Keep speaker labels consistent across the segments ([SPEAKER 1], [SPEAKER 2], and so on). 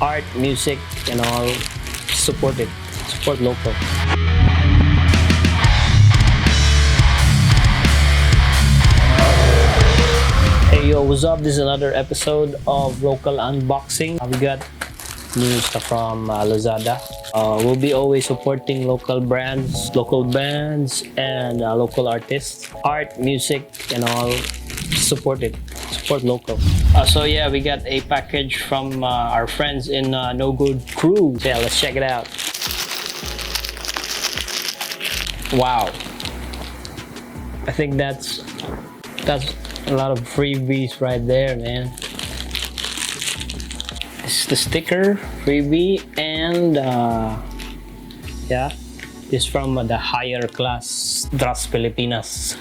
[SPEAKER 1] art, music, and all. Support it. Support local. Hey yo, what's up? This is another episode of Local Unboxing. We got new stuff from Lazada. We'll be always supporting local brands, local bands, and local artists. Art, music, and all. Support it. Support local. So yeah, we got a package from our friends in No Good Crew. So yeah, let's check it out. Wow. I think that's a lot of freebies right there, man. It's the sticker freebie, and yeah, it's from the higher class Drasz Pilipinas.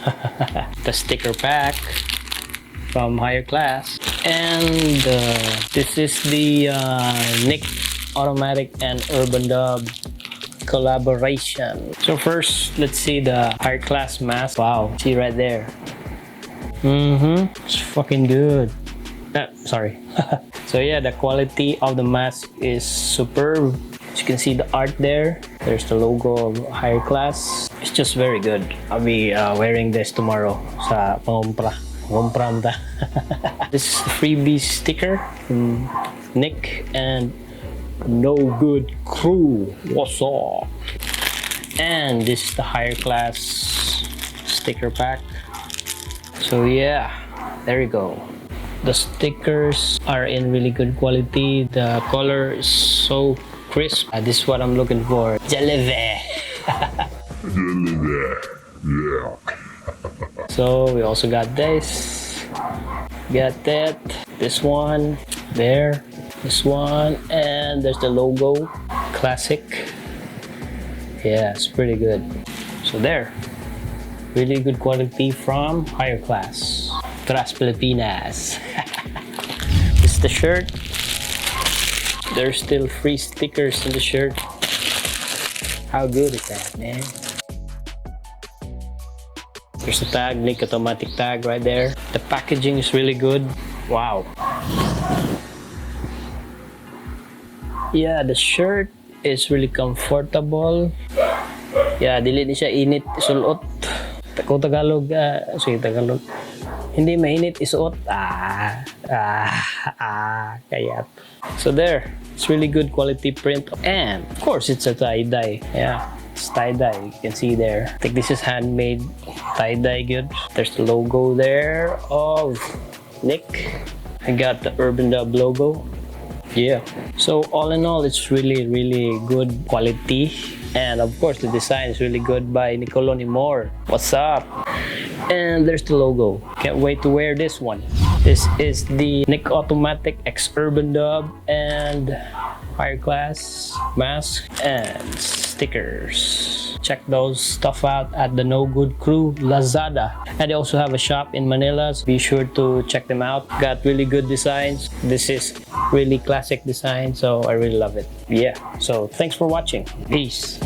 [SPEAKER 1] The sticker pack from higher class, and this is the Nick Automatic and Urbandub collaboration. So first, let's see the higher class mask. Wow, see right there. It's fucking good. Sorry. So yeah, the quality of the mask is superb. As you can see the art there. There's the logo of higher class. It's just very good. I'll be wearing this tomorrow sa pangumpra. This is the freebie sticker from Nick and No Good Crew. What's up? And this is the higher class sticker pack. So yeah, there you go. The stickers are in really good quality. The color is so crisp. This is what I'm looking for. Jeleve. So we also got this. Got that. This one. There. This one. And there's the logo. Classic. Yeah, it's pretty good. So there. Really good quality from higher class. Drasz Pilipinas. This is the shirt. There's still free stickers in the shirt. How good is that, man? There's the tag, Nick Automatic tag right there. The packaging is really good. Wow. Yeah, the shirt is really comfortable. Yeah, dili ni siya init sulot. Kung Tagalog, sige Tagalog. Hindi mainit isuot. Kaya. So there, it's really good quality print. And of course, it's a tie-dye. Yeah, it's tie-dye. You can see there. I think this is handmade tie-dye good. There's the logo there of Nick. I got the Urbandub logo. Yeah. So all in all, it's really, really good quality. And of course, the design is really good by Nicoloni Moore. What's up? And there's the logo. Can't wait to wear this one. This is the Nick Automatic X Urbandub and higher class mask and stickers. Check those stuff out at the No Good Crew Lazada. And they also have a shop in Manila, so be sure to check them out. Got really good designs. This is really classic design, so I really love it. Yeah, so thanks for watching. Peace.